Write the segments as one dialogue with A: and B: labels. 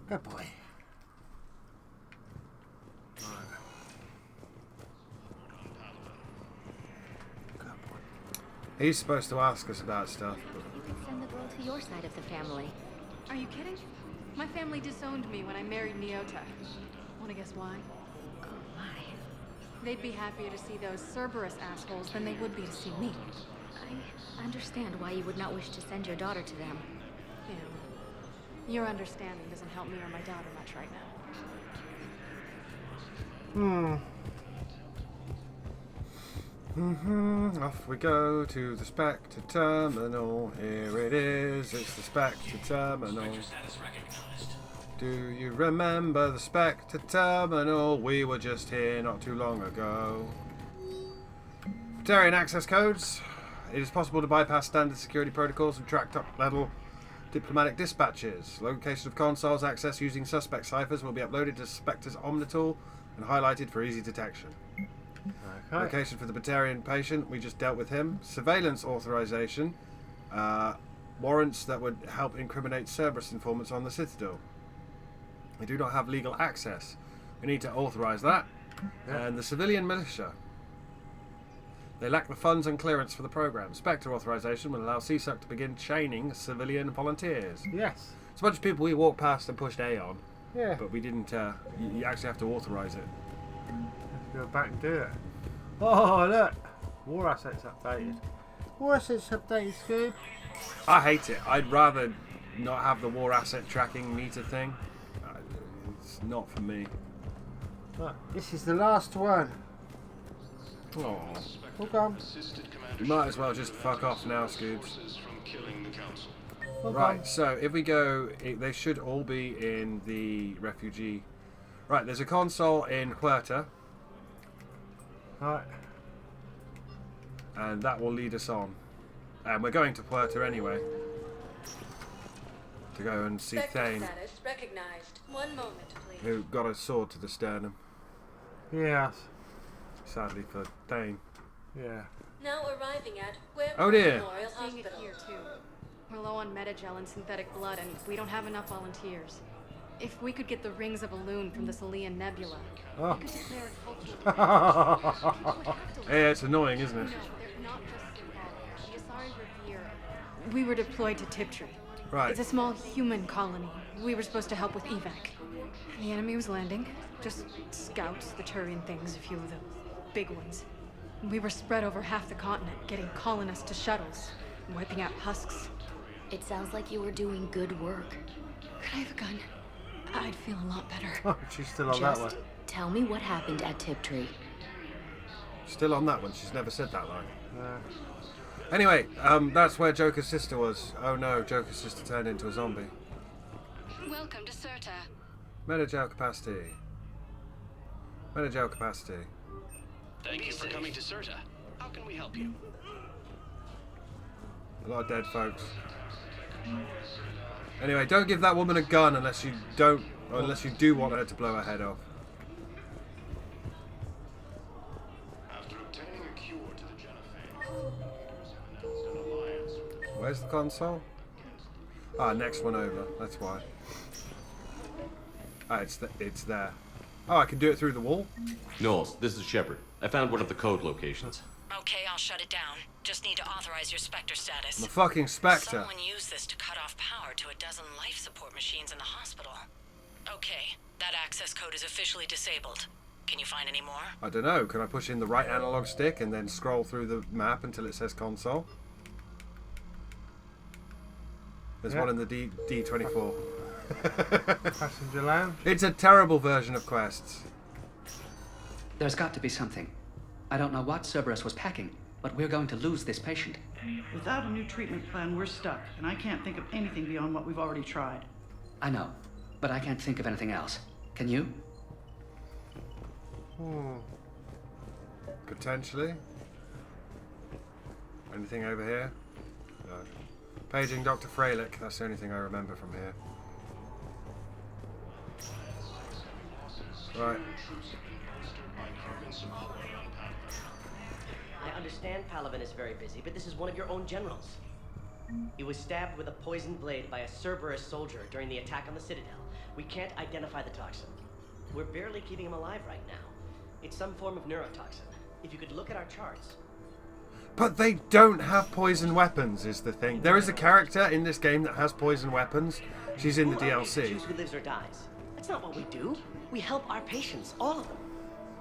A: Good boy.
B: He's supposed to ask us about stuff.
C: You can send the girl to your side of the family.
D: Are you kidding? My family disowned me when I married Nyota. Wanna guess why?
C: Oh my.
D: They'd be happier to see those Cerberus assholes than they would be to see me.
C: I understand why you would not wish to send your daughter to them.
D: Yeah. Your understanding doesn't help me or my daughter much right now.
B: Off we go to the Spectre Terminal. Here it is, it's the Spectre Terminal. Do you remember the Spectre Terminal? We were just here not too long ago. Batarian access codes. It is possible to bypass standard security protocols and track top-level diplomatic dispatches. Location of consoles access using suspect ciphers will be uploaded to Spectre's Omnitool and highlighted for easy detection.
A: Okay.
B: Location for the Batarian patient, we just dealt with him. Surveillance authorization. Warrants that would help incriminate Cerberus informants on the Citadel. We do not have legal access. We need to authorize that.
A: Yeah.
B: And the civilian militia. They lack the funds and clearance for the program. Spectre authorization will allow CSUC to begin chaining civilian volunteers.
A: Yes.
B: It's a bunch of people we walked past and pushed A on,
A: Yeah.
B: but we didn't. You actually have to authorize it.
A: Have to go back and do it. Oh, look. War assets updated. War assets updated, Scoob.
B: I hate it. I'd rather not have the war asset tracking meter thing. It's not for me.
A: Look, this is the last one.
B: Oh,
A: All gone.
B: you might as well just fuck off now, Scoobs.
A: All
B: Right,
A: gone.
B: so if we go, they should all be in the refugee. Right, there's a console in Huerta,
A: Right.
B: and that will lead us on. And we're going to Huerta anyway. To go and see Thane,
E: Status recognized. One moment, please.
B: who got a sword to the sternum.
A: Yes.
B: Sadly for Thane.
A: Yeah.
E: Now arriving at where
B: Oh dear.
E: Memorial
D: Seeing it
E: Hospital.
D: here too. We're low on metagel and synthetic blood, and we don't have enough volunteers. If we could get the rings of Elune from the Salian Nebula,
A: Oh.
D: we could declare it cultural.
B: Yeah, it's annoying, isn't it?
D: No, they're not just symbolic. The Asari Revere. We were deployed to Tiptree.
B: Right.
D: It's a small human colony. We were supposed to help with evac. The enemy was landing. Just scouts, the Turian things, a few of the big ones. We were spread over half the continent, getting colonists to shuttles, wiping out husks.
C: It sounds like you were doing good work.
D: Could I have a gun? I'd feel a lot better.
A: Oh, she's still on that
C: Just
A: one.
C: tell me what happened at Tiptree.
B: Still on that one. She's never said that line.
A: No.
B: Anyway, that's where Joker's sister was. Oh no, Joker's sister turned into a zombie.
D: Welcome to Serta.
B: Metagel capacity. Metagel capacity.
F: Thank you for coming to Serta. How can we help you?
B: A lot of dead folks. Anyway, don't give that woman a gun unless you don't, or unless you do want her to blow her head off.
F: After obtaining a cure to the Genophane, announced an alliance.
B: Where's the console? Ah, next one over. That's why. Ah, it's there. Oh, I can do it through the wall?
G: Knowles, this is Shepard. I found one of the code locations.
H: Okay, I'll shut it down. Just need to authorize your Spectre status.
B: I'm a fucking Spectre.
H: Someone used this to cut off power to a dozen life support machines in the hospital. Okay, that access code is officially disabled. Can you find any more?
B: I don't know. Can I push in the right analog stick and then scroll through the map until it says console? There's
A: Yeah.
B: one in the D24.
A: Passenger lounge.
B: It's a terrible version of quests.
I: There's got to be something. I don't know what Cerberus was packing, but we're going to lose this patient.
J: Without a new treatment plan, we're stuck, and I can't think of anything beyond what we've already tried.
I: I know, but I can't think of anything else. Can you?
B: Potentially. Anything over here? No. Paging Dr. Freilich. That's the only thing I remember from here. Right.
K: I understand Palaven is very busy, but this is one of your own generals. He was stabbed with a poisoned blade by a Cerberus soldier during the attack on the Citadel. We can't identify the toxin. We're barely keeping him alive right now. It's some form of neurotoxin. If you could look at our charts.
B: But they don't have poison weapons, is the thing. There is a character in this game that has poison weapons. She's in the DLC.
K: Choose who lives or dies. That's not what we do. We help our patients, all of them.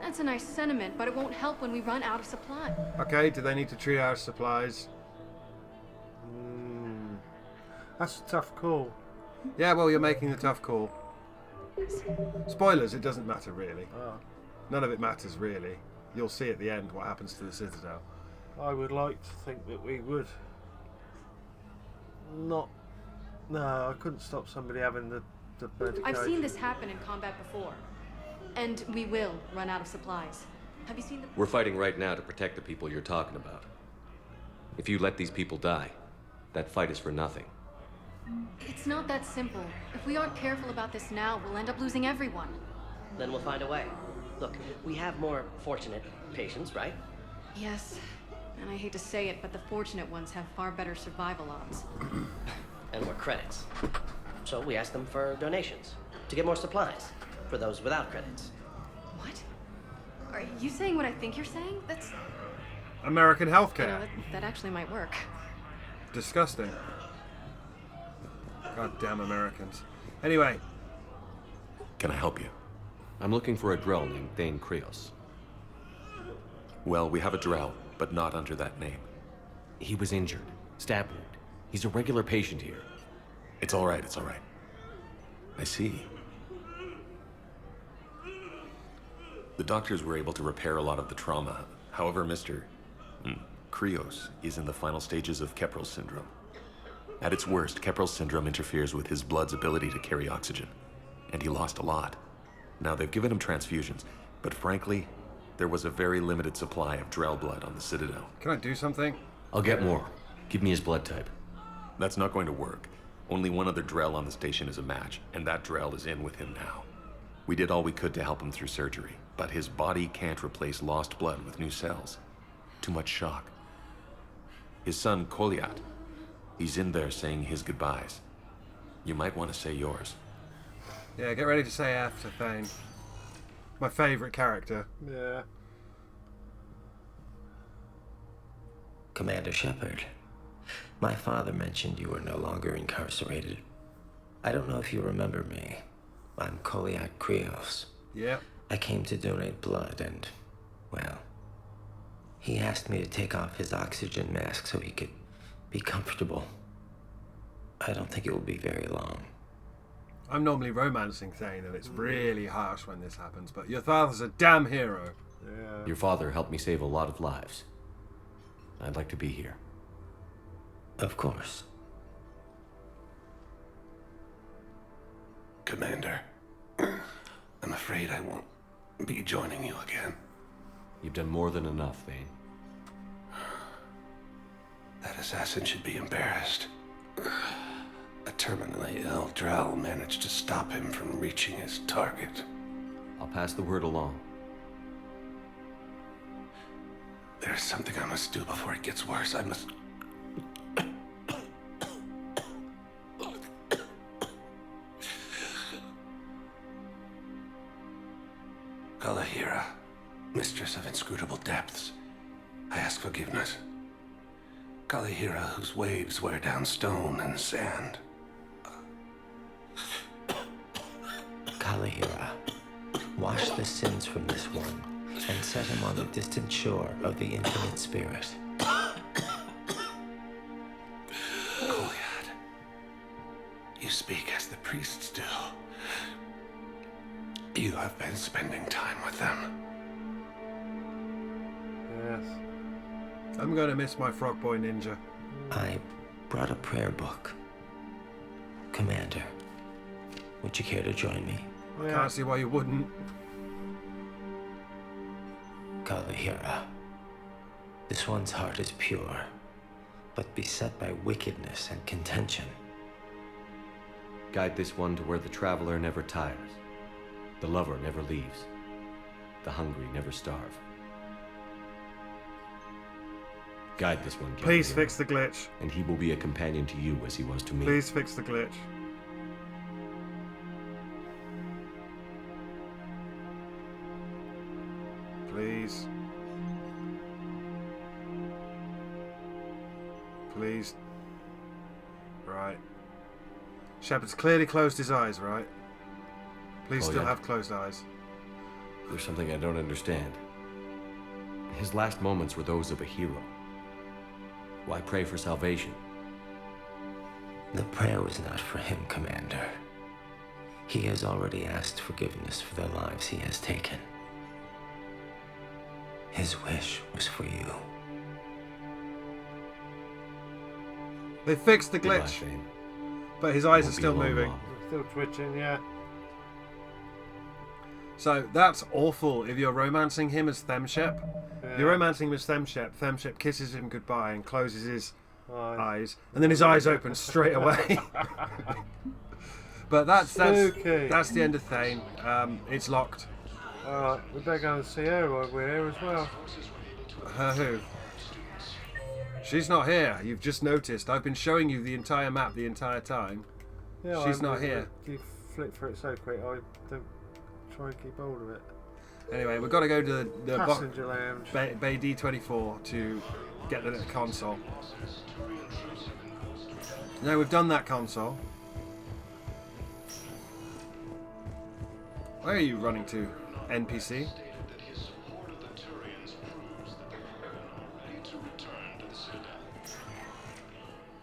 D: That's a nice sentiment, but it won't help when we run out of supply.
B: Okay, do they need to triage supplies?
A: That's a tough call.
B: Yeah, well, you're making the tough call. Spoilers, it doesn't matter really. None of it matters really. You'll see at the end what happens to the Citadel.
A: I would like to think that we would not. No, I couldn't stop somebody having the medication.
D: I've seen this happen in combat before. And we will run out of supplies. Have you seen the...
G: We're fighting right now to protect the people you're talking about. If you let these people die, that fight is for nothing.
D: It's not that simple. If we aren't careful about this now, we'll end up losing everyone.
K: Then we'll find a way. Look, we have more fortunate patients, right?
D: Yes. And I hate to say it, but the fortunate ones have far better survival odds.
K: And more credits. So we ask them for donations to get more supplies for those without credits.
D: What? Are you saying what I think you're saying? That's...
B: American healthcare.
D: You know, that actually might work.
B: Disgusting. God damn Americans. Anyway.
G: Can I help you? I'm looking for a Drell named Thane Krios. Well, we have a Drell, but not under that name. He was injured. Stab wound. He's a regular patient here. It's all right, it's all right. I see. The doctors were able to repair a lot of the trauma. However, Mr. Krios is in the final stages of Keprel's syndrome. At its worst, Keprel's syndrome interferes with his blood's ability to carry oxygen, and he lost a lot. Now, they've given him transfusions, but frankly, there was a very limited supply of Drell blood on the Citadel.
B: Can I do something?
G: I'll get more. Give me his blood type. That's not going to work. Only one other Drell on the station is a match, and that Drell is in with him now. We did all we could to help him through surgery, but his body can't replace lost blood with new cells. Too much shock. His son, Koliat, he's in there saying his goodbyes. You might want to say yours.
B: Yeah, get ready to say F to Thane. My favourite character.
A: Yeah.
L: Commander Shepard, my father mentioned you were no longer incarcerated. I don't know if you remember me. I'm Koliat Krios.
B: Yep.
L: I came to donate blood and, well, he asked me to take off his oxygen mask so he could be comfortable. I don't think it will be very long.
B: I'm normally romancing Thane, and it's really harsh when this happens, but your father's a damn hero.
A: Yeah.
G: Your father helped me save a lot of lives. I'd like to be here.
L: Of course.
F: Commander, I'm afraid I won't be joining you again.
G: You've done more than enough, Thane.
F: That assassin should be embarrassed. A terminally ill Drell managed to stop him from reaching his target.
G: I'll pass the word along.
F: There's something I must do before it gets worse. I must... Kalahira, mistress of inscrutable depths, I ask forgiveness. Kalahira, whose waves wear down stone and sand.
L: Kalahira, wash the sins from this one and set him on the distant shore of the infinite spirit.
F: Koliat, you speak as the priests do. You have been spending time with them.
A: Yes.
B: I'm going to miss my Frog Boy Ninja.
L: I brought a prayer book. Commander, would you care to join me?
B: I can't see why you wouldn't.
L: Kalahira, this one's heart is pure, but beset by wickedness and contention.
G: Guide this one to where the traveler never tires, the lover never leaves, the hungry never starve.
M: Guide this one,
B: Please
M: Calvary,
B: fix the glitch.
M: and he will be a companion to you as he was to me.
B: Please fix the glitch. Please. Please. Right. Shepard's clearly closed his eyes, right? Please
M: Oh,
B: still
M: yeah.
B: have closed eyes.
M: There's something I don't understand. His last moments were those of a hero. Why pray for salvation?
L: The prayer was not for him, Commander. He has already asked forgiveness for the lives he has taken. His wish was for you.
B: They fixed the
M: Goodbye,
B: glitch,
M: Fane.
B: but his eyes
M: Won't
B: are
M: be
B: still
M: alone
B: moving.
M: long.
A: Still twitching, yeah.
B: So that's awful if you're romancing him as Themshep.
A: Yeah.
B: You're romancing him as Themshep. Themshep kisses him goodbye and closes his
A: Eyes.
B: eyes, and then his eyes open straight away. But that's
A: Spooky.
B: the end of Thane. It's locked.
A: Alright, we better go and see her while we're here as well.
B: Her who? She's not here. You've just noticed. I've been showing you the entire map the entire time.
A: Yeah,
B: She's not here.
A: You flip through it so quick, I don't try and keep hold of it.
B: Anyway, we've got to go to the
A: Passenger lounge.
B: Bay D24 to get the console. No, we've done that console. Where are you running to, NPC?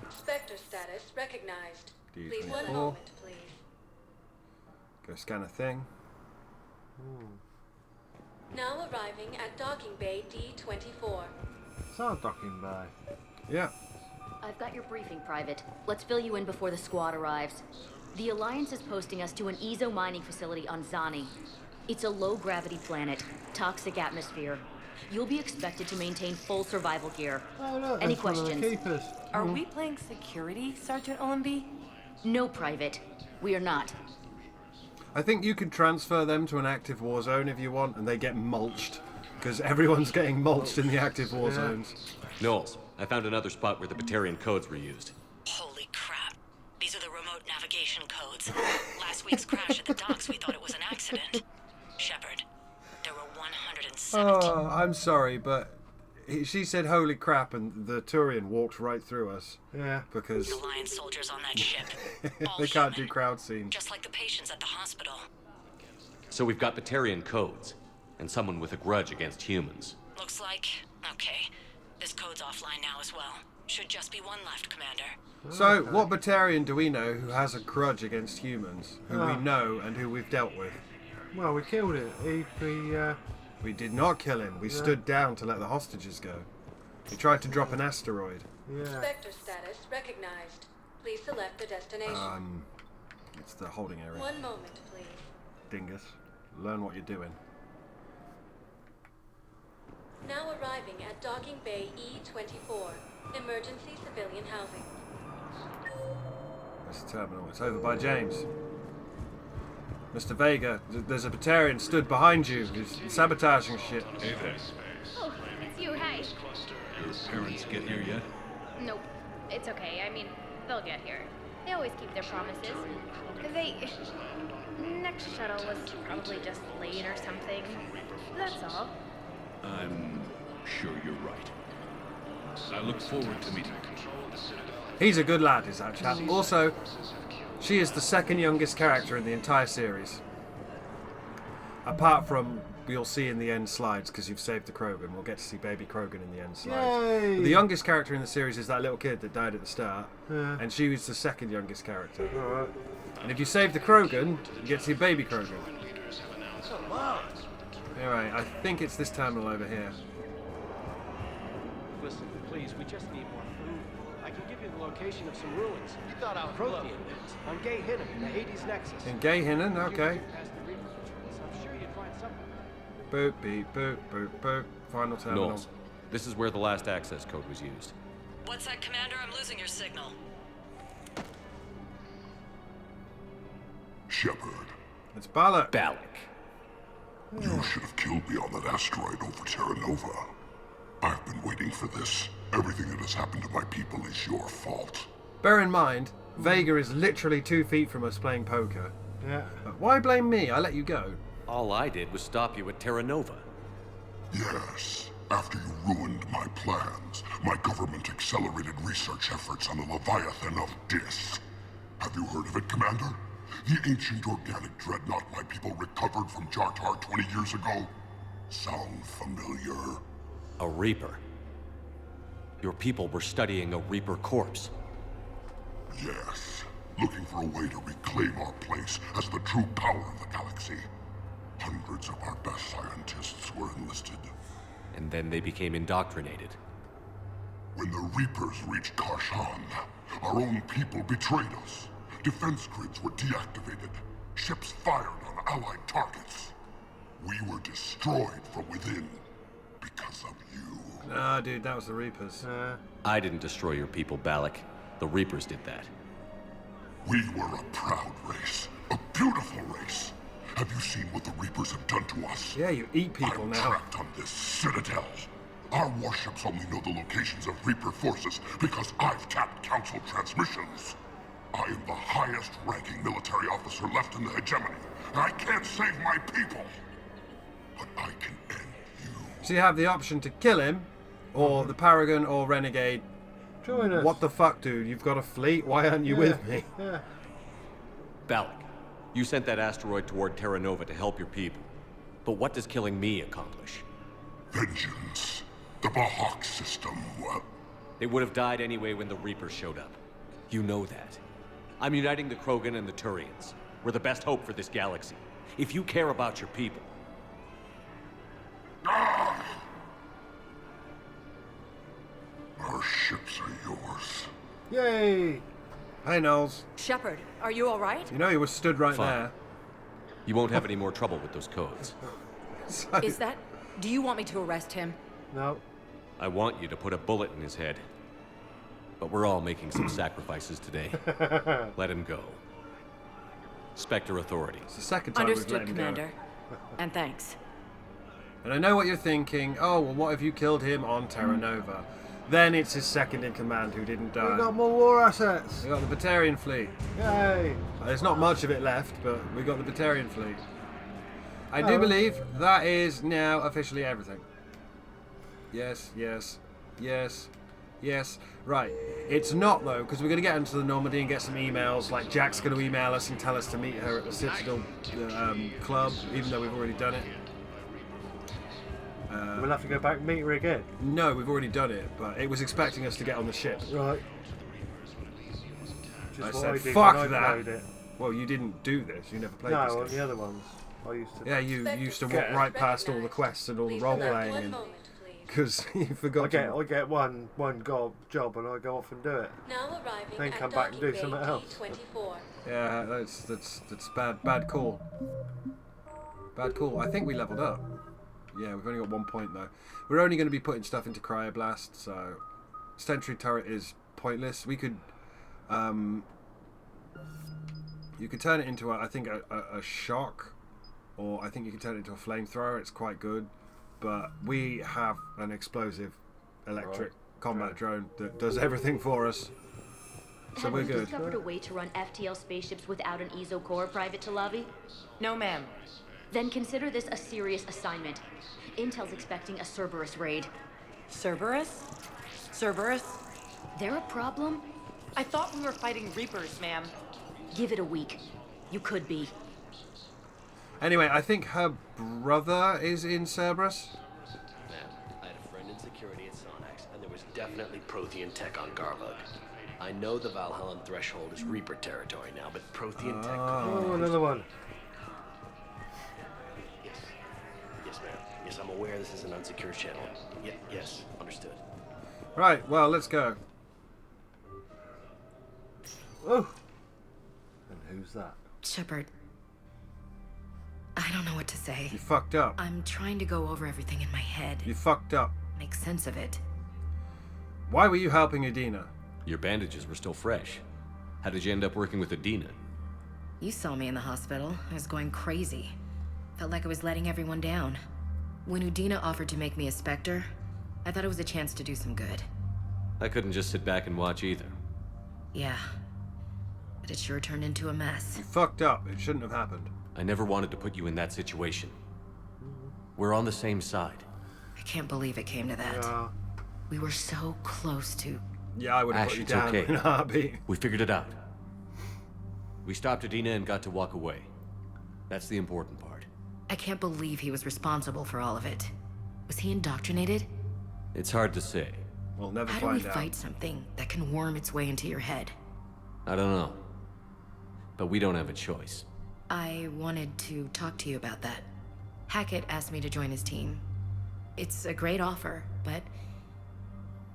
E: Spectre status recognized.
B: D24.
E: Please, one moment, please.
B: Go scan a thing.
E: Now arriving at docking bay D24.
A: It's our docking bay.
B: Yeah.
C: I've got your briefing, Private. Let's fill you in before the squad arrives. The Alliance is posting us to an Ezo mining facility on Zani. It's a low-gravity planet, toxic atmosphere. You'll be expected to maintain full survival gear.
A: Oh, look,
C: Any
A: that's one of the
C: questions?
A: keepers.
N: Are we playing security, Sergeant Olenby?
C: No, Private. We are not.
B: I think you could transfer them to an active war zone if you want, and they get mulched. Because everyone's getting mulched in the active war zones.
M: Knowles, I found another spot where the Batarian codes were used.
H: Holy crap. These are the remote navigation codes. Last week's crash at the docks, we thought it was an accident. Shepard, there were 170.
B: Oh, I'm sorry, but she said holy crap, and the Turian walked right through us.
A: Yeah.
B: Because
H: Alliance soldiers on that ship. All
B: they can't do
H: human,
B: crowd scenes.
H: just like the patients at the hospital.
M: So we've got Batarian codes, and someone with a grudge against humans.
H: Looks like... Okay. This code's offline now as well. Should just be one left, Commander.
B: So, what Batarian do we know who has a grudge against humans? Who we know and who we've dealt with?
A: Well, we killed it.
B: We did not kill him. We stood down to let the hostages go. He tried to drop an asteroid.
A: Yeah.
E: Spectre status recognized. Please select the destination.
B: It's the holding area.
E: One moment, please.
B: Dingus. Learn what you're doing.
E: Now arriving at docking bay E24. Emergency civilian housing.
B: That's the terminal. It's over by James. Mr. Vega, there's a Batarian stood behind you. He's sabotaging shit.
O: Hey there.
P: Oh, it's you. Hi.
O: Your parents get here yet?
P: Nope. It's okay. I mean, they'll get here. They always keep their promises. Next shuttle was probably just late or something. That's all.
O: I'm sure you're right. I look forward to meeting you.
B: He's a good lad, is that chap. Also, she is the second youngest character in the entire series. Apart from, you'll see in the end slides, because you've saved the Krogan. We'll get to see baby Krogan in the end slides.
A: Yay!
B: But the youngest character in the series is that little kid that died at the start.
A: Yeah.
B: And she was the second youngest character.
A: Alright.
B: And if you save the Krogan, you get to see baby Krogan. Anyway, I think it's this terminal over here.
Q: Listen, please, we just need more food. I can give you the location of some ruins. You thought I was Prothean bits on Gay Hinnom in the Hades Nexus.
B: In Gay Hinnon, okay.
Q: Past the reef patrols, I'm sure you'd find something.
B: Boop, beep, boop, boop, boop. Final terminal.
M: Knowles, this is where the last access code was used.
H: What's that, Commander? I'm losing your signal.
R: Shepard.
B: It's Balak.
M: Balak.
R: You should have killed me on that asteroid over Terra Nova. I've been waiting for this Everything that has happened to my people is your fault.
B: Bear in mind, Vega is literally 2 feet from us playing poker.
A: Yeah.
B: But why blame me? I let you go.
M: All I did was stop you at Terra Nova.
R: Yes. After you ruined my plans, my government accelerated research efforts on the Leviathan of Dis. Have you heard of it, Commander? The ancient organic dreadnought my people recovered from Jartar 20 years ago? Sound familiar?
M: A Reaper. Your people were studying a Reaper corpse.
R: Yes. Looking for a way to reclaim our place as the true power of the galaxy. Hundreds of our best scientists were enlisted.
M: And then they became indoctrinated.
R: When the Reapers reached Karshan, our own people betrayed us. Defense grids were deactivated. Ships fired on Allied targets. We were destroyed from within because of you.
B: Nah, dude, that was the Reapers.
M: I didn't destroy your people, Balak. The Reapers did that.
R: We were a proud race. A beautiful race. Have you seen what the Reapers have done to us?
B: Yeah, you eat people now.
R: Trapped on this citadel. Our warships only know the locations of Reaper forces because I've tapped Council transmissions. I am the highest-ranking military officer left in the hegemony. I can't save my people. But I can end you.
B: So you have the option to kill him, or the Paragon or Renegade.
A: Join us.
B: What the fuck, dude? You've got a fleet? Why aren't you with me?
A: Yeah.
M: Balak, you sent that asteroid toward Terra Nova to help your people. But what does killing me accomplish?
R: Vengeance. The Bahak system, well...
M: They would have died anyway when the Reapers showed up. You know that. I'm uniting the Krogan and the Turians. We're the best hope for this galaxy. If you care about your people...
R: Our ships are yours.
A: Yay!
B: Hey, Knowles.
N: Shepard, are you all right?
B: You know you were stood right
M: Fine.
B: there.
M: You won't have any more trouble with those codes.
N: Is that... Do you want me to arrest him?
A: No.
M: I want you to put a bullet in his head. But we're all making some sacrifices today. Let him go. Spectre Authority.
B: It's the second time we've let
N: Understood,
B: him
N: Commander. And thanks.
B: And I know what you're thinking. Oh, well, what if you killed him on Terra Nova? Then it's his second in command who didn't die.
A: We got more war assets.
B: We got the Batarian fleet.
A: Yay!
B: There's not much of it left, but we got the Batarian fleet. I do
A: Oh.
B: believe that is now officially everything. Yes, yes, yes, yes. Right. It's not, though, because we're going to get into the Normandy and get some emails. Like, Jack's going to email us and tell us to meet her at the Citadel Club, even though we've already done it.
A: We'll have to go back and meet her again.
B: No, we've already done it, but it was expecting us to get on the ship.
A: Right.
B: I
A: Just what
B: said,
A: did
B: fuck
A: when I
B: that.
A: played it.
B: Well, you didn't do this. You never played
A: No,
B: this
A: on
B: game.
A: the other ones. I used to.
B: Yeah, you used to walk
A: Get it.
B: right past all the quests and all the role playing, and because you forgot.
A: I get one job and I go off and do it.
E: Now arriving
A: Then
E: at
A: come back and do
E: Docking
A: something
E: Bay
A: else.
E: D24.
B: Yeah, that's bad call. Bad call. I think we leveled up. Yeah, we've only got 1 point though. We're only going to be putting stuff into Cryoblast, so Sentry Turret is pointless. We could, you could turn it into I think a shock, or I think you could turn it into a flamethrower. It's quite good, but we have an explosive electric combat drone that does everything for us. So
C: Have
B: we're
C: you
B: good.
C: discovered a way to run FTL spaceships without an ESO core, Private Talavi?
N: No, ma'am.
C: Then consider this a serious assignment. Intel's expecting a Cerberus raid.
N: Cerberus? Cerberus?
C: They're a problem?
N: I thought we were fighting Reapers, ma'am.
C: Give it a week. You could be.
B: Anyway, I think her brother is in Cerberus.
Q: Ma'am, I had a friend in security at Sonax, and there was definitely Prothean tech on Garvug. I know the Valhallan threshold is Reaper territory now, but Prothean tech...
A: Oh, another one.
Q: Yes, ma'am. Yes, I'm aware this is an unsecured channel. Yes, understood.
B: Right, well, let's go.
A: Oh. And who's that?
S: Shepard. I don't know what to say.
B: You fucked up.
S: I'm trying to go over everything in my head.
B: You fucked up.
S: Make sense of it.
B: Why were you helping Adina?
M: Your bandages were still fresh. How did you end up working with Adina?
S: You saw me in the hospital. I was going crazy. Felt like I was letting everyone down. When Udina offered to make me a Spectre, I thought it was a chance to do some good.
M: I couldn't just sit back and watch either.
S: Yeah. But it sure turned into a mess.
B: You fucked up. It shouldn't have happened.
M: I never wanted to put you in that situation. We're on the same side.
S: I can't believe it came to that.
A: Yeah.
S: We were so close to...
B: Yeah, I would have
M: Ash,
B: put you
M: it's
B: down
M: okay.
B: in a heartbeat.
M: We figured it out. We stopped Adina and got to walk away. That's the important part.
S: I can't believe he was responsible for all of it. Was he indoctrinated?
M: It's hard to say.
B: We'll never
S: How
B: find
S: do we
B: out.
S: fight something that can worm its way into your head?
M: I don't know. But we don't have a choice.
S: I wanted to talk to you about that. Hackett asked me to join his team. It's a great offer, but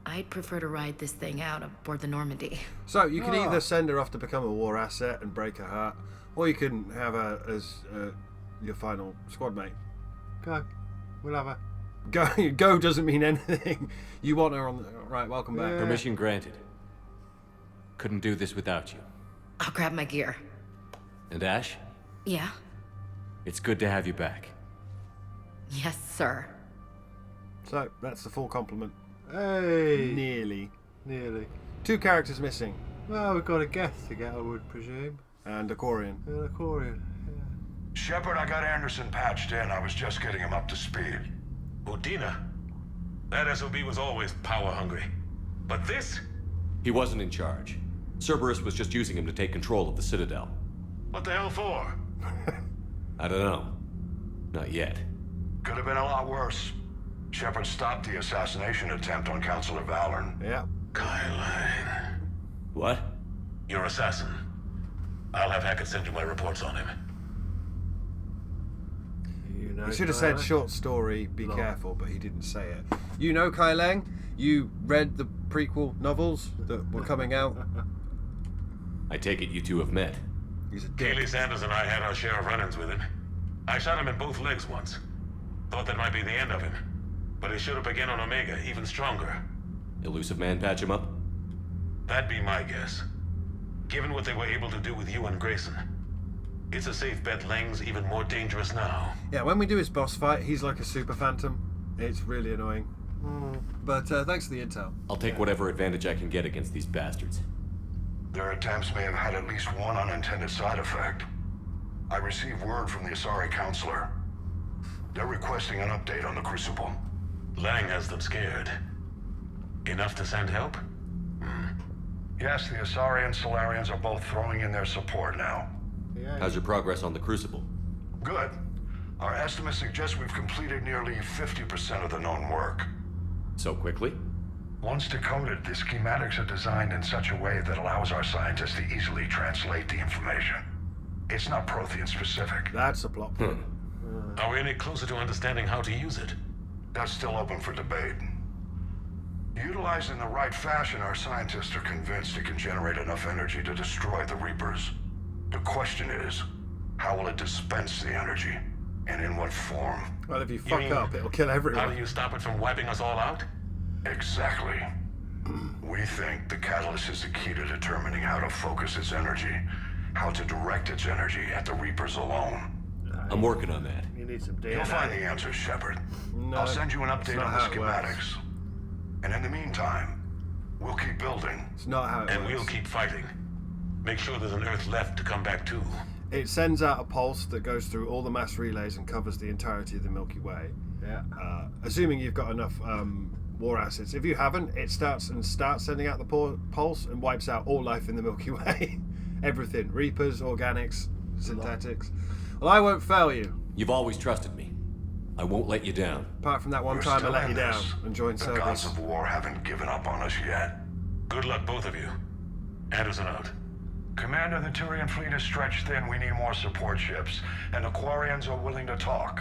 S: I'd prefer to ride this thing out aboard the Normandy.
B: So, you can either send her off to become a war asset and break her heart, or you can have her as your final squad mate.
A: Go. We'll have her.
B: Go doesn't mean anything. You want her on the... Right, welcome back.
A: Yeah.
M: Permission granted. Couldn't do this without you.
S: I'll grab my gear.
M: And Ash,
S: Yeah?
M: it's good to have you back.
S: Yes, sir.
B: So, that's the full complement.
A: Hey!
B: Nearly.
A: Nearly.
B: 2 characters missing.
A: Well, we've got a guest to get, I would presume.
B: And a Quarian.
A: And a Quarian.
R: Shepard, I got Anderson patched in. I was just getting him up to speed.
F: Udina? That SOB was always power-hungry. But this?
M: He wasn't in charge. Cerberus was just using him to take control of the Citadel.
F: What the hell for?
M: I don't know. Not yet.
R: Could have been a lot worse. Shepard stopped the assassination attempt on Councilor Valorn.
B: Yeah.
F: Kyle.
M: What?
F: Your assassin. I'll have Hackett send you my reports on him.
A: You know,
B: He should have said short story, be
A: No.
B: careful, but he didn't say it. You know Kai Lang? You read the prequel novels that were coming out?
M: I take it you two have met.
B: He's a dick.
F: Kaylee Sanders and I had our share of run-ins with him. I shot him in both legs once. Thought that might be the end of him. But he showed up again on Omega, even stronger.
M: Elusive man patch him up?
F: That'd be my guess. Given what they were able to do with you and Grayson. It's a safe bet Lang's even more dangerous now.
B: Yeah, when we do his boss fight, he's like a super phantom. It's really annoying. But thanks for the intel.
M: I'll take whatever advantage I can get against these bastards.
R: Their attempts may have had at least one unintended side effect. I received word from the Asari Counselor. They're requesting an update on the Crucible.
F: Lang has them scared. Enough to send help?
R: Yes, the Asari and Solarians are both throwing in their support now.
M: How's your progress on the Crucible?
R: Good. Our estimates suggest we've completed nearly 50% of the known work.
M: So quickly?
R: Once decoded, the schematics are designed in such a way that allows our scientists to easily translate the information. It's not Prothean specific.
B: That's a plot point.
F: Are we any closer to understanding how to use it?
R: That's still open for debate. Utilized in the right fashion, our scientists are convinced it can generate enough energy to destroy the Reapers. The question is, how will it dispense the energy? And in what form?
B: Well, if you fuck
F: mean,
B: up, it'll kill everyone.
F: How do you stop it from wiping us all out?
R: Exactly. We think the catalyst is the key to determining how to focus its energy, how to direct its energy at the Reapers alone.
M: I'm working on that.
A: You need some DNA.
R: You'll find the answers, Shepard.
B: No,
R: I'll send you an
B: that's
R: update
B: not
R: on the
B: how it works.
R: schematics. And in the meantime, we'll keep building.
B: It's not how it
F: And
B: works.
F: we'll keep fighting. Make sure there's an Earth left to come back to.
B: It sends out a pulse that goes through all the mass relays and covers the entirety of the Milky Way.
A: Yeah.
B: Assuming you've got enough war assets. If you haven't, it starts sending out the pulse and wipes out all life in the Milky Way. Everything. Reapers, organics, synthetics. Well, I won't fail you.
M: You've always trusted me. I won't let you down.
B: Apart from that one
R: We're
B: time I
R: still
B: let
R: in
B: you down
R: this.
B: and joined
R: The
B: service.
R: gods of war haven't given up on us yet.
F: Good luck, both of you. Anderson out.
R: Commander, the Turian fleet is stretched thin. We need more support ships. And the Quarians are willing to talk.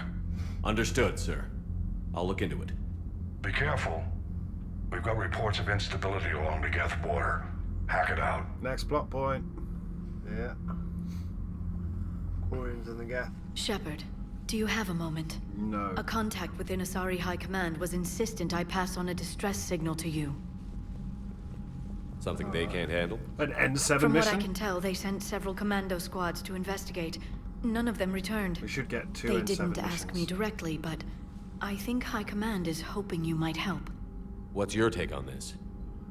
M: Understood, sir. I'll look into it.
R: Be careful. We've got reports of instability along the Geth border. Hack it out.
B: Next plot point.
A: Yeah. Quarians in the gap.
D: Shepard, do you have a moment?
B: No.
D: A contact within Asari High Command was insistent I pass on a distress signal to you.
M: Something they can't handle?
B: An N7
D: From
B: mission?
D: what I can tell, they sent several commando squads to investigate. None of them returned.
B: We should get 2
D: They
B: N7
D: didn't ask me
B: missions.
D: directly, but I think High Command is hoping you might help.
M: What's your take on this?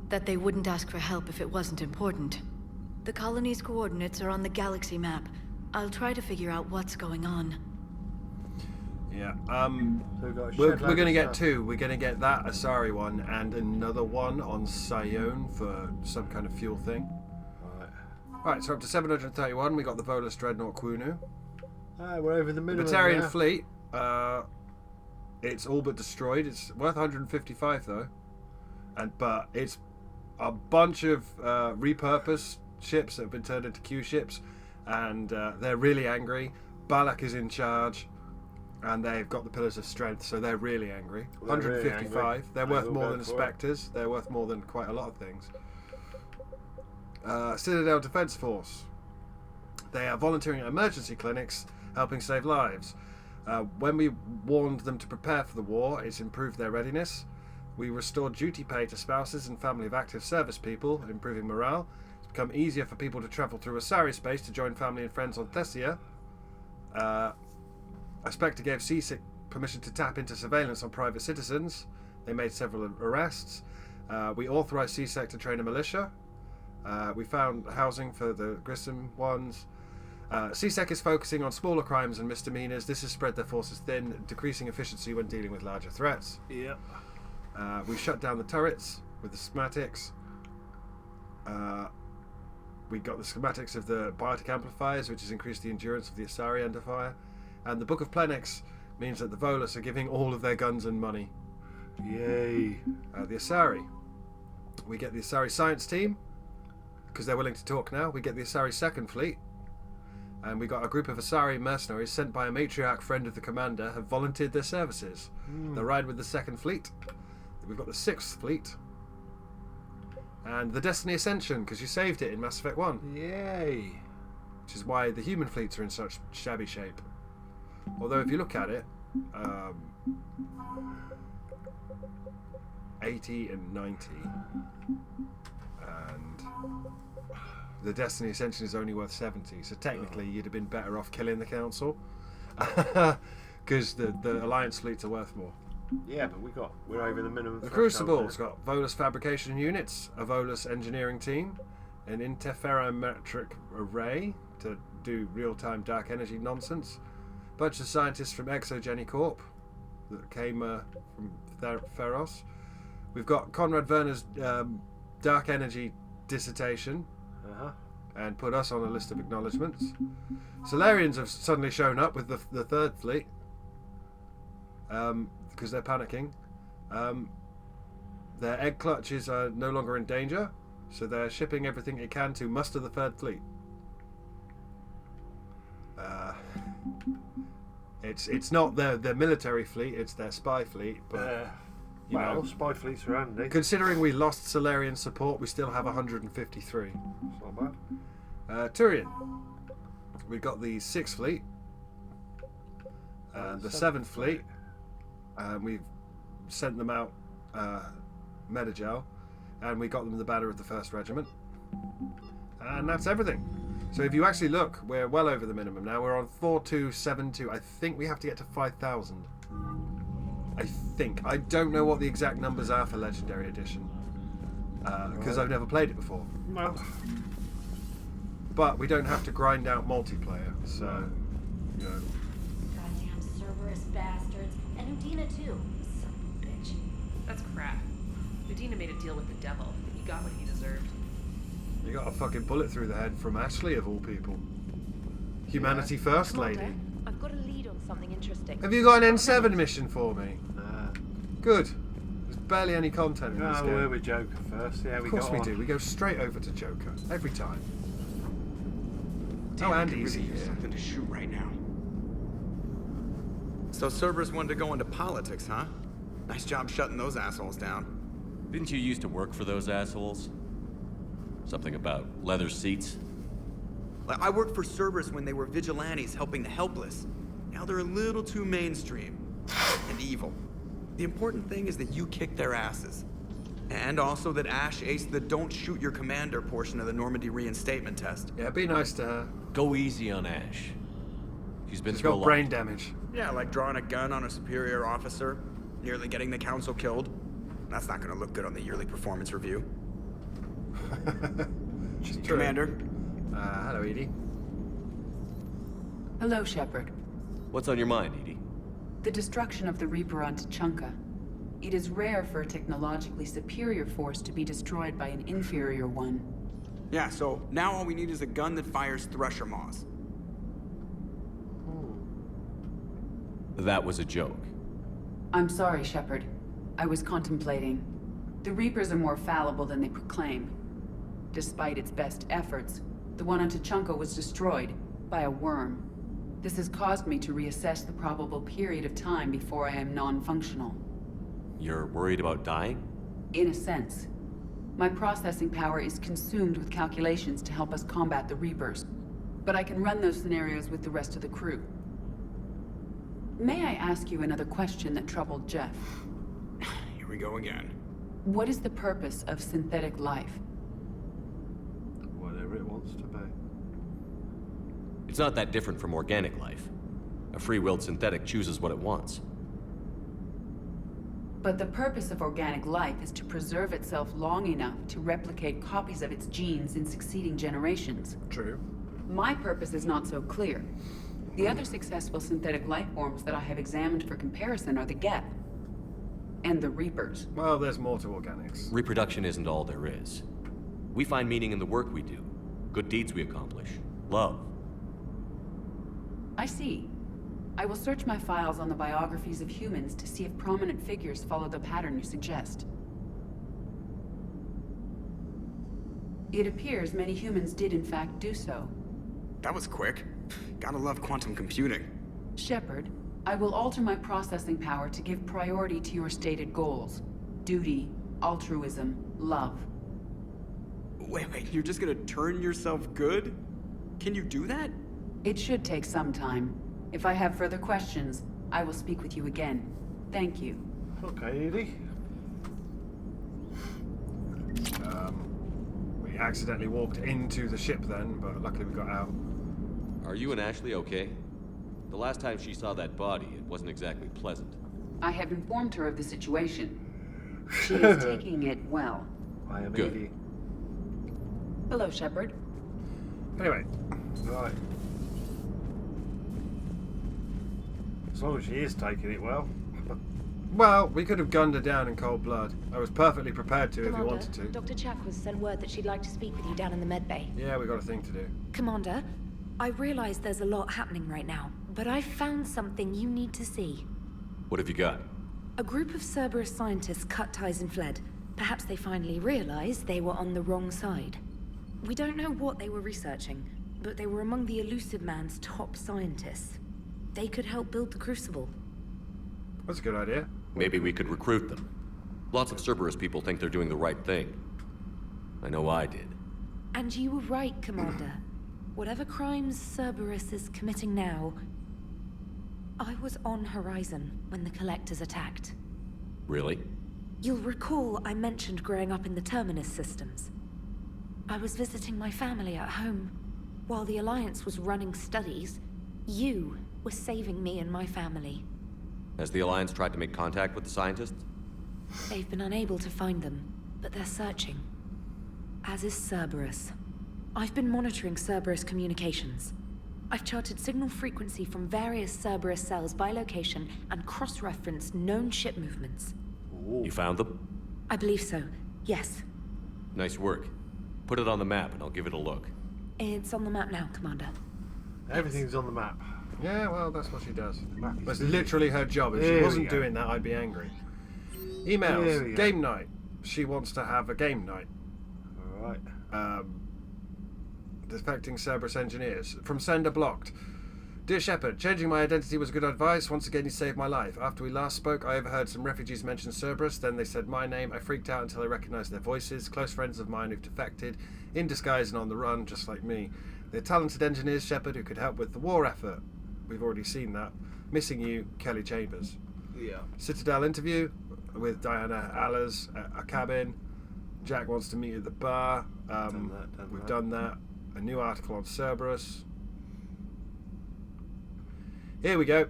T: That they wouldn't ask for help if it wasn't important. The colony's coordinates are on the galaxy map. I'll try to figure out what's going on.
B: Yeah,
A: So
B: we're going to get two. We're going to get that Asari one and another one on Sione for some kind of fuel thing. Right, so up to 731, we got the Volus Dreadnought Quunu.
A: We're over the minimum.
B: The Batarian
A: now.
B: fleet, it's all but destroyed. It's worth 155 though, but it's a bunch of repurposed ships that have been turned into Q ships, and they're really angry. Balak is in charge, and they've got the Pillars of Strength, so they're really angry.
A: Well, they're
B: 155.
A: really angry.
B: They're
A: I
B: worth
A: will
B: more
A: go
B: than the
A: for it.
B: Spectres. They're worth more than quite a lot of things. Citadel Defense Force. They are volunteering at emergency clinics, helping save lives. When we warned them to prepare for the war, it's improved their readiness. We restored duty pay to spouses and family of active service people, improving morale. It's become easier for people to travel through Asari space to join family and friends on Thessia. Spectre gave CSIC permission to tap into surveillance on private citizens. They made several arrests. We authorized CSEC to train a militia. We found housing for the Grissom ones. CSEC is focusing on smaller crimes and misdemeanors. This has spread their forces thin, decreasing efficiency when dealing with larger threats.
A: Yep.
B: We shut down the turrets with the schematics. We got the schematics of the biotic amplifiers, which has increased the endurance of the Asari under fire. And the Book of Plenex means that the Volus are giving all of their guns and money.
A: Yay.
B: The Asari. We get the Asari science team, because they're willing to talk now. We get the Asari second fleet. And we got a group of Asari mercenaries sent by a matriarch friend of the commander have volunteered their services. They'll ride with the second fleet. We've got the sixth fleet. And the Destiny Ascension, because you saved it in Mass Effect 1.
A: Yay.
B: Which is why the human fleets are in such shabby shape. Although if you look at it, 80 and 90. And the Destiny Ascension is only worth 70. So technically you'd have been better off killing the Council. Because the Alliance fleets are worth more.
A: Yeah, but we're over the minimum.
B: The Crucible's got Volus fabrication units, a Volus engineering team, an interferometric array to do real-time dark energy nonsense, a bunch of scientists from Exogeny Corp that came from Theros. We've got Conrad Werner's dark energy dissertation, and put us on a list of acknowledgements. Solarians have suddenly shown up with the third fleet. Because they're panicking. Their egg clutches are no longer in danger, so they're shipping everything it can to muster the third fleet. It's not their military fleet, it's their spy fleet, but you know,
A: spy fleets are handy.
B: Considering we lost Solarian support, we still have 153.
A: It's not bad.
B: Turian. We've got the 6th fleet, the 7th fleet. We've sent them out Medagel, and we got them the banner of the 1st Regiment, and that's everything. So if you actually look, we're well over the minimum now. We're on 4272. I think we have to get to 5,000. I think. I don't know what the exact numbers are for Legendary Edition, because I've never played it before.
A: No.
B: But we don't have to grind out multiplayer, so you know.
C: Goddamn Cerberus bastards. And Udina too. Son of a bitch.
U: That's crap. Udina made a deal with the devil. He got what he deserved.
B: You got a fucking bullet through the head from Ashley, of all people. Humanity first, lady.
P: I've got a lead on something interesting.
B: Have you got an N7 mission for me? Good. There's barely any content in this game.
A: We're with Joker first. Yeah,
B: Of course we do. We go straight over to Joker every time.
V: Damn,
B: Andy's
V: really
B: here.
V: use something to shoot right now.
W: So Cerberus wanted to go into politics, huh? Nice job shutting those assholes down.
M: Didn't you used to work for those assholes? Something about leather seats?
W: I worked for Cerberus when they were vigilantes helping the helpless. Now they're a little too mainstream and evil. The important thing is that you kick their asses. And also that Ash aced the don't shoot your commander portion of the Normandy reinstatement test.
B: Yeah, be nice to her.
M: Go easy on Ash. She's been
B: She's
M: through a
B: got
M: lot.
B: brain damage.
W: Yeah, like drawing a gun on a superior officer, nearly getting the council killed. That's not gonna look good on the yearly performance review.
B: She's true.
W: Commander.
B: Hello, Edie.
I: Hello, Shepard.
M: What's on your mind, Edie?
I: The destruction of the Reaper on Tuchanka. It is rare for a technologically superior force to be destroyed by an inferior one.
W: Yeah, so now all we need is a gun that fires thresher maws.
M: That was a joke.
I: I'm sorry, Shepard. I was contemplating. The Reapers are more fallible than they proclaim. Despite its best efforts, the one on Tuchanka was destroyed by a worm. This has caused me to reassess the probable period of time before I am non-functional.
M: You're worried about dying?
I: In a sense. My processing power is consumed with calculations to help us combat the Reapers. But I can run those scenarios with the rest of the crew. May I ask you another question that troubled Jeff?
W: Here we go again.
I: What is the purpose of synthetic life?
A: Whatever it wants to be.
M: It's not that different from organic life. A free-willed synthetic chooses what it wants.
I: But the purpose of organic life is to preserve itself long enough to replicate copies of its genes in succeeding generations.
B: True.
I: My purpose is not so clear. The other successful synthetic life forms that I have examined for comparison are the Geth and the Reapers.
B: Well, there's more to organics.
M: Reproduction isn't all there is. We find meaning in the work we do, good deeds we accomplish, love.
I: I see. I will search my files on the biographies of humans to see if prominent figures follow the pattern you suggest. It appears many humans did in fact do so.
W: That was quick. Gotta love quantum computing.
I: Shepard, I will alter my processing power to give priority to your stated goals. Duty, altruism, love.
W: Wait, you're just gonna turn yourself good? Can you do that?
I: It should take some time. If I have further questions, I will speak with you again. Thank you.
A: Okay, Edie.
B: We accidentally walked into the ship then, but luckily we got out.
M: Are you and Ashley okay? The last time she saw that body, it wasn't exactly pleasant.
I: I have informed her of the situation. She is taking it well.
A: I am
M: Good.
A: Edie.
I: Hello, Shepard.
B: Anyway,
A: Right. As long as she is taking it well.
B: well, we could have gunned her down in cold blood. I was perfectly prepared to if we wanted to.
S: Dr. Chakwas sent word that she'd like to speak with you down in the med bay.
B: Yeah, we got a thing to do.
S: Commander, I realize there's a lot happening right now, but I found something you need to see.
M: What have you got?
S: A group of Cerberus scientists cut ties and fled. Perhaps they finally realized they were on the wrong side. We don't know what they were researching, but they were among the Elusive Man's top scientists. They could help build the Crucible.
B: That's a good idea.
M: Maybe we could recruit them. Lots of Cerberus people think they're doing the right thing. I know I did.
S: And you were right, Commander. Whatever crimes Cerberus is committing now, I was on Horizon when the Collectors attacked.
M: Really?
S: You'll recall I mentioned growing up in the Terminus systems. I was visiting my family at home. While the Alliance was running studies, you were saving me and my family.
M: Has the Alliance tried to make contact with the scientists?
S: They've been unable to find them, but they're searching. As is Cerberus. I've been monitoring Cerberus communications. I've charted signal frequency from various Cerberus cells by location and cross-referenced known ship movements.
M: You found them?
S: I believe so, yes.
M: Nice work. Put it on the map and I'll give it a look.
S: It's on the map now, Commander.
A: Everything's on the map.
B: Yeah, well, that's what she does.
A: Map
B: That's
A: is
B: literally her job. If
A: Here
B: she
A: we
B: wasn't
A: go.
B: doing that, I'd be angry.
A: Here we
B: Emails.
A: go.
B: Game night. She wants to have a game night.
A: Alright.
B: Defecting Cerberus engineers. From sender blocked. Dear Shepard, changing my identity was good advice. Once again, you saved my life. After we last spoke, I overheard some refugees mention Cerberus. Then they said my name. I freaked out until I recognized their voices. Close friends of mine who've defected, in disguise and on the run, just like me. They're talented engineers, Shepard, who could help with the war effort. We've already seen that. Missing you, Kelly Chambers.
A: Yeah.
B: Citadel interview with Diana Allers at a cabin. Jack wants to meet at the bar. We've done that. A new article on Cerberus. Here we go.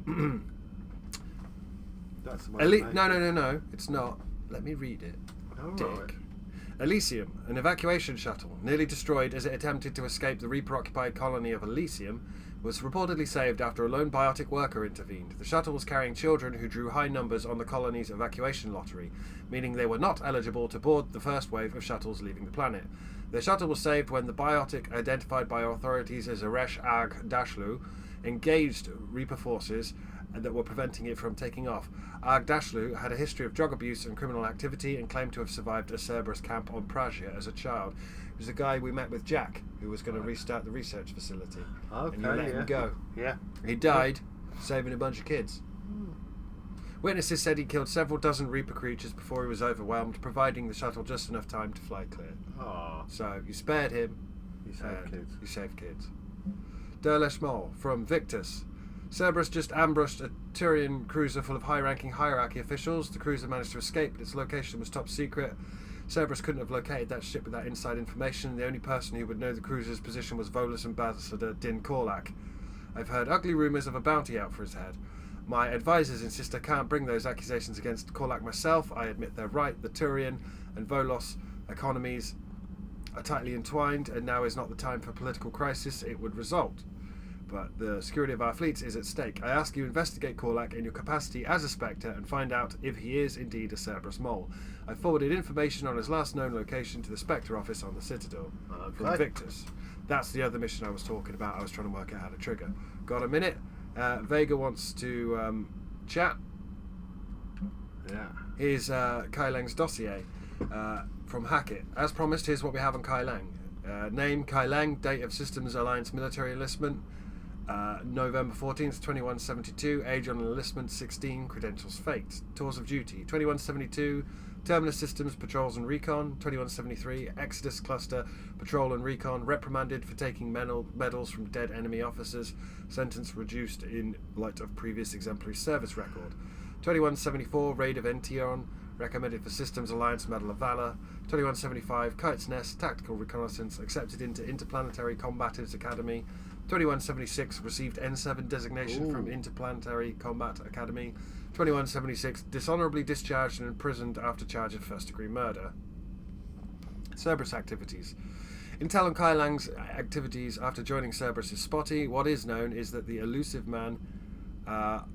A: That's the
B: No,
A: motivation.
B: no, it's not. Let me read it.
A: All
B: Dick.
A: right.
B: Elysium, an evacuation shuttle, nearly destroyed as it attempted to escape the Reaper-occupied colony of Elysium, was reportedly saved after a lone biotic worker intervened. The shuttle was carrying children who drew high numbers on the colony's evacuation lottery, meaning they were not eligible to board the first wave of shuttles leaving the planet. The shuttle was saved when the biotic, identified by authorities as Aresh Ag Dashlu, engaged Reaper forces that were preventing it from taking off. Ag Dashlu had a history of drug abuse and criminal activity and claimed to have survived a Cerberus camp on Prasia as a child. He was the guy we met with Jack, who was going to restart the research facility.
A: Okay,
B: and you let him go.
A: Yeah.
B: He died, saving a bunch of kids. Witnesses said he killed several dozen Reaper creatures before he was overwhelmed, providing the shuttle just enough time to fly clear.
A: Aww.
B: So you spared him.
A: You saved kids.
B: You saved kids. Derleshmol from Victus. Cerberus just ambushed a Turian cruiser full of high-ranking hierarchy officials. The cruiser managed to escape, but its location was top secret. Cerberus couldn't have located that ship without inside information. The only person who would know the cruiser's position was Volus Ambassador Din Korlak. I've heard ugly rumours of a bounty out for his head. My advisors insist I can't bring those accusations against Korlak myself. I admit they're right. The Turian and Volos economies are tightly entwined, and now is not the time for political crisis it would result. But the security of our fleets is at stake. I ask you investigate Korlak in your capacity as a Spectre and find out if he is indeed a Cerberus mole. I forwarded information on his last known location to the Spectre office on the Citadel. From Victus. That's the other mission I was talking about. I was trying to work out how to trigger. Got a minute? Vega wants to chat.
A: Yeah.
B: Here's Kai Lang's dossier from Hackett. As promised, here's what we have on Kai Lang. Name Kai Lang, date of Systems Alliance military enlistment, November 14th, 2172, age on enlistment 16, credentials faked. Tours of duty 2172, Terminus Systems Patrols and Recon, 2173, Exodus Cluster Patrol and Recon, reprimanded for taking medals from dead enemy officers, sentence reduced in light of previous exemplary service record. 2174, Raid of Ention, recommended for Systems Alliance Medal of Valor. 2175, Kite's Nest, Tactical Reconnaissance, accepted into Interplanetary Combatants Academy. 2176, received N7 designation from Interplanetary Combat Academy. 2176, dishonorably discharged and imprisoned after charge of first-degree murder. Cerberus activities. Intel on Kai Lang's activities after joining Cerberus is spotty. What is known is that the elusive man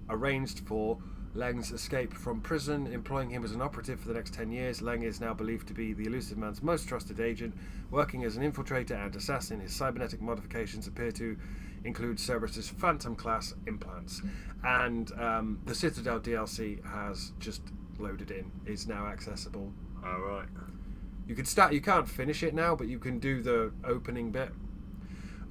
B: arranged for Lang's escape from prison, employing him as an operative for the next 10 years. Lang is now believed to be the elusive man's most trusted agent, working as an infiltrator and assassin. His cybernetic modifications appear to include Cerberus's Phantom class implants. And the Citadel DLC has just loaded in, is now accessible.
A: Alright.
B: You can start, you can't finish it now, but you can do the opening bit.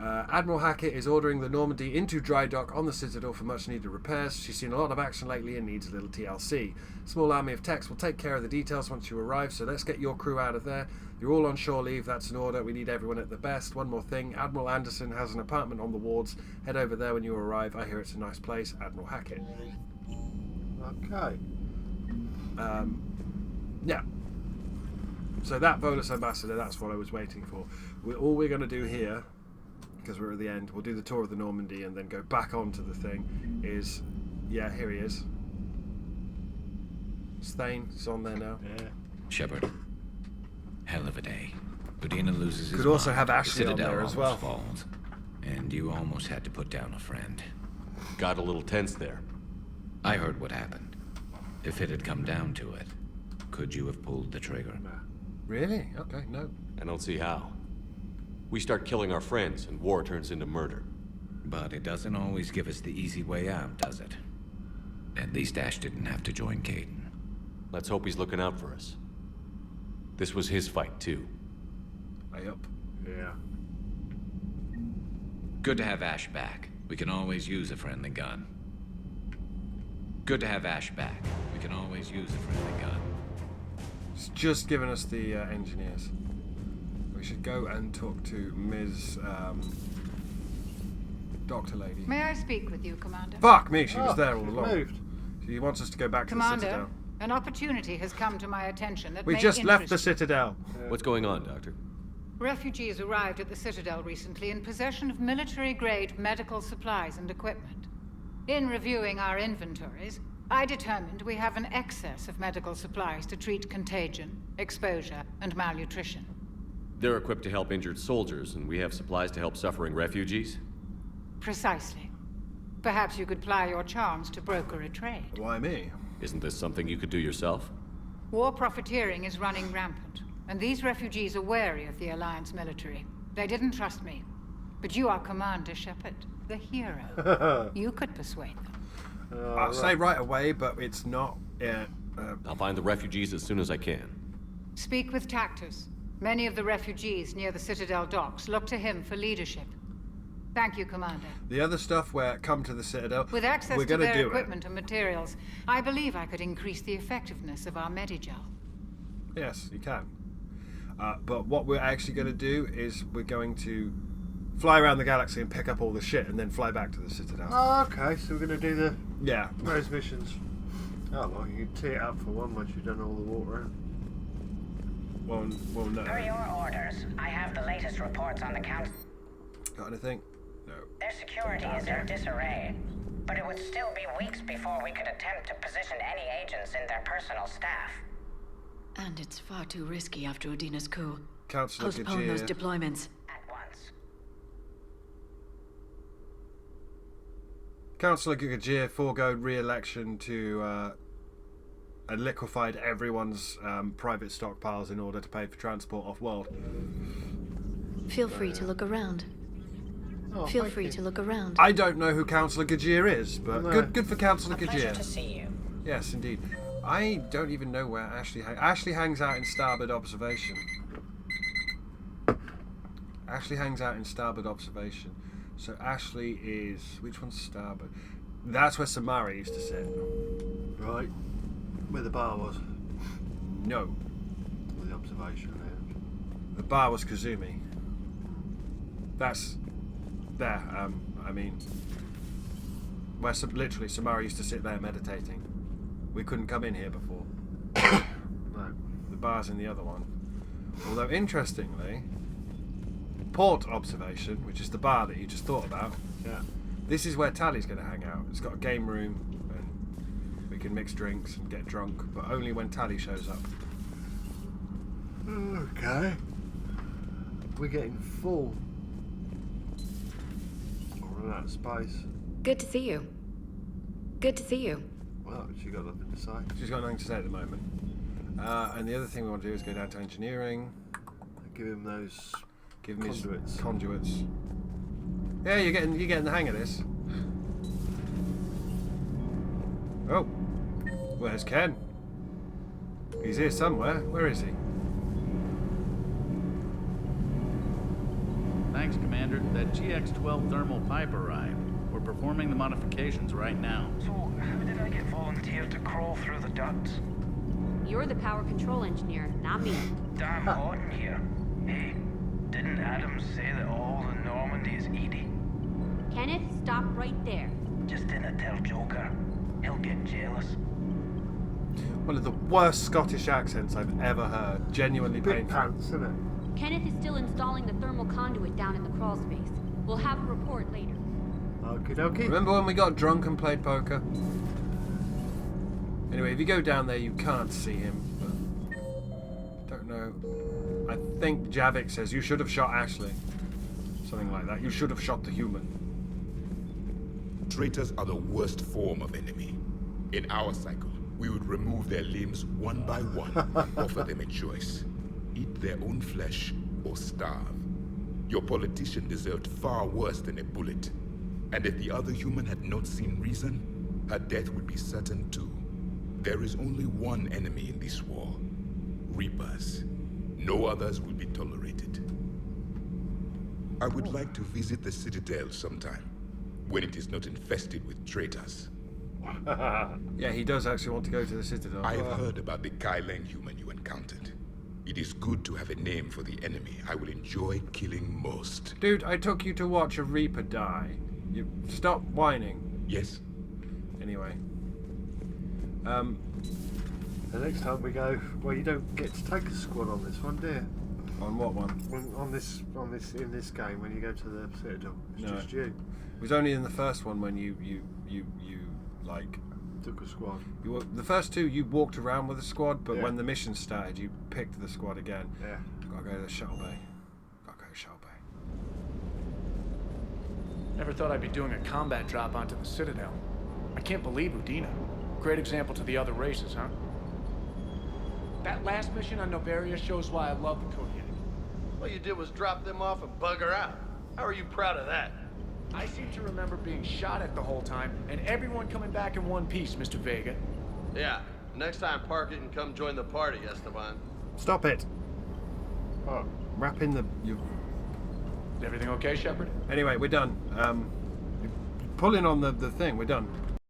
B: Admiral Hackett is ordering the Normandy into dry dock on the Citadel for much needed repairs. She's seen a lot of action lately and needs a little TLC. Small army of techs will take care of the details once you arrive, so let's get your crew out of there. You're all on shore leave, that's an order. We need everyone at the best. One more thing, Admiral Anderson has an apartment on the wards. Head over there when you arrive. I hear it's a nice place. Admiral Hackett.
A: Okay.
B: Yeah. So that Volus Ambassador, that's what I was waiting for. All we're going to do here, because we're at the end, we'll do the tour of the Normandy and then go back onto the thing, is, yeah, here he is. Stain's on there now.
A: Yeah.
J: Shepard. Hell of a day. Udina loses his
B: Could also
J: mind,
B: have
J: the
B: Ashley on
J: Citadel
B: there as well.
J: falls, and you almost had to put down a friend.
M: Got a little tense there.
J: I heard what happened. If it had come down to it, could you have pulled the trigger?
B: Really? Okay, no.
M: I don't see how. We start killing our friends, and war turns into murder.
J: But it doesn't always give us the easy way out, does it? At least Ash didn't have to join Caden.
M: Let's hope he's looking out for us. This was his fight, too.
B: Yup.
A: Yeah.
J: Good to have Ash back. We can always use a friendly gun. Good to have Ash back. We can always use a friendly gun.
B: It's just given us the engineers. We should go and talk to Ms. Doctor Lady.
K: May I speak with you, Commander?
B: Fuck me, she was there all along.
A: Moved.
B: She wants us to go back to the
K: Commander,
B: Citadel.
K: an opportunity has come to my attention that
B: We
K: may
B: just left
K: interest
B: the
K: you.
B: Citadel.
M: What's going on, Doctor?
K: Refugees arrived at the Citadel recently in possession of military-grade medical supplies and equipment. In reviewing our inventories, I determined we have an excess of medical supplies to treat contagion, exposure, and malnutrition.
M: They're equipped to help injured soldiers, and we have supplies to help suffering refugees?
K: Precisely. Perhaps you could ply your charms to broker a trade.
B: Why me?
M: Isn't this something you could do yourself?
K: War profiteering is running rampant, and these refugees are wary of the Alliance military. They didn't trust me. But you are Commander Shepard, the hero. You could persuade them.
B: I'll say right away, but it's not...
M: I'll find the refugees as soon as I can.
K: Speak with Tactus. Many of the refugees near the Citadel docks look to him for leadership. Thank you, Commander.
B: The other stuff where come to the Citadel,
K: With access
B: we're
K: to
B: gonna
K: their
B: do
K: equipment and materials, I believe I could increase the effectiveness of our Medigel.
B: Yes, you can. But what we're actually going to do is we're going to fly around the galaxy and pick up all the shit and then fly back to the Citadel.
A: Oh, okay, so we're going to do the those missions. Oh, well, you can tee it up for one once you've done all the walk around.
B: Well, no.
G: Per your orders, I have the latest reports on the council.
B: Got anything? No.
G: Their security is in disarray, but it would still be weeks before we could attempt to position any agents in their personal staff.
T: And it's far too risky after Udina's coup.
B: Councillor
T: Postpone those deployments.
G: At once.
B: Councillor Gugajir foregoed re-election to and liquefied everyone's private stockpiles in order to pay for transport off-world.
T: Feel free to look around. Feel free to look around.
B: I don't know who Councillor Gajir is, but
T: No.
B: good for Councillor Gajir.
G: Pleasure to see you.
B: Yes, indeed. I don't even know where Ashley hangs. Ashley hangs out in starboard observation. Ashley hangs out in starboard observation. So Ashley is... Which one's starboard? That's where Samara used to sit.
A: Right. Where the bar was.
B: No.
A: Or the observation lounge.
B: The bar was Kazumi. That's... There, I mean... Where literally Samara used to sit there meditating. We couldn't come in here before.
A: No.
B: The bar's in the other one. Although, interestingly, port observation, which is the bar that you just thought about, this is where Tally's going to hang out. It's got a game room, and we can mix drinks and get drunk, but only when Tally shows up.
A: Okay. We're getting full. We're out of space.
S: Good to see you. Good to see you.
A: Well, she got nothing to say.
B: She's got nothing to say at the moment. And the other thing we want to do is go down to engineering.
A: Give him those
B: conduits. Conduits. Yeah, you're getting the hang of this. Oh, where's Ken? He's here somewhere. Where is he?
L: Thanks, Commander. That GX-12 thermal pipe arrived. We're performing the modifications right now.
V: So, how did I get volunteered to crawl through the ducts?
C: You're the power control engineer, not me.
V: Damn hot in here. Hey, didn't Adams say that all the Normandy is Edie?
C: Kenneth, stop right there.
V: Just didn't tell Joker. He'll get jealous.
B: One of the worst Scottish accents I've ever heard. Genuinely
A: Big
B: painful.
A: pants, isn't it?
C: Kenneth is still installing the thermal conduit down in the crawl space. We'll have a report later.
A: Okie dokie.
B: Remember when we got drunk and played poker? Anyway, if you go down there, you can't see him. But don't know. I think Javik says you should have shot Ashley. Something like that. You should have shot the human.
R: Traitors are the worst form of enemy. In our cycle, we would remove their limbs one by one and offer them a choice. Eat their own flesh or starve. Your politician deserved far worse than a bullet. And if the other human had not seen reason, her death would be certain too. There is only one enemy in this war. Reapers. No others will be tolerated. I would like to visit the Citadel sometime, when it is not infested with traitors.
B: Yeah, he does actually want to go to the Citadel.
R: I have heard about the Kylan human you encountered. It is good to have a name for the enemy I will enjoy killing most.
B: Dude, I took you to watch a Reaper die. You stop whining.
R: Yes.
B: Anyway.
A: The next time we go, well, you don't get to take a squad on this one, do you?
B: On what one?
A: In this game, when you go to the Citadel, it's
B: No.
A: just you.
B: It was only in the first one when you like
A: Took a squad.
B: The first two you walked around with the squad, but
A: Yeah.
B: when the mission started, you picked the squad again.
A: Yeah.
B: Gotta go to the shuttle bay. Gotta go to the shuttle bay.
E: Never thought I'd be doing a combat drop onto the Citadel. I can't believe Udina. Great example to the other races, huh? That last mission on Novaria shows why I love the Kodiak.
H: What you did was drop them off and bugger out. How are you proud of that?
E: I seem to remember being shot at the whole time, and everyone coming back in one piece, Mr. Vega.
H: Yeah. Next time, park it and come join the party, Esteban.
B: Stop it. Oh, wrap in the.
E: Is everything okay, Shepard?
B: Anyway, we're done. Pulling on the thing. We're done.